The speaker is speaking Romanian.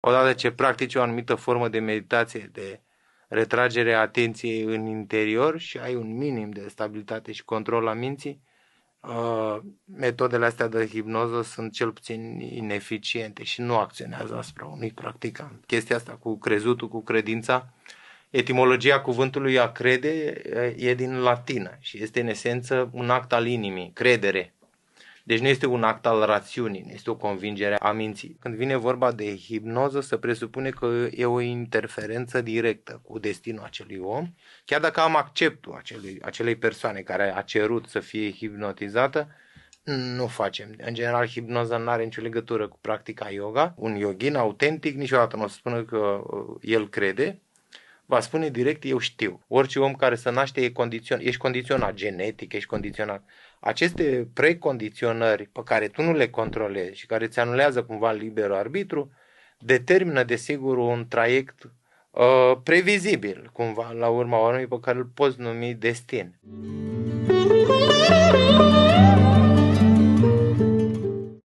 Odată ce practici o anumită formă de meditație, de retragere a atenției în interior și ai un minim de stabilitate și control la minții, metodele astea de hipnoză sunt cel puțin ineficiente și nu acționează asupra unui practicant. Chestia asta cu crezutul, cu credința, etimologia cuvântului a crede e din latină și este în esență un act al inimii, credere. Deci nu este un act al rațiunii, nu este o convingere a minții. Când vine vorba de hipnoză, se presupune că e o interferență directă cu destinul acelui om, chiar dacă am acceptul acelei persoane care a cerut să fie hipnotizată, nu facem. În general, hipnoza nu are nicio legătură cu practica yoga. Un yogin autentic niciodată nu o să spună că el crede, va spune direct, eu știu. Orice om care se naște ești condiționat genetic, ești condiționat. Aceste precondiționări pe care tu nu le controlezi și care îți anulează cumva liberul arbitru, determină desigur un traiect previzibil, cumva, la urma urmei, pe care îl poți numi destin.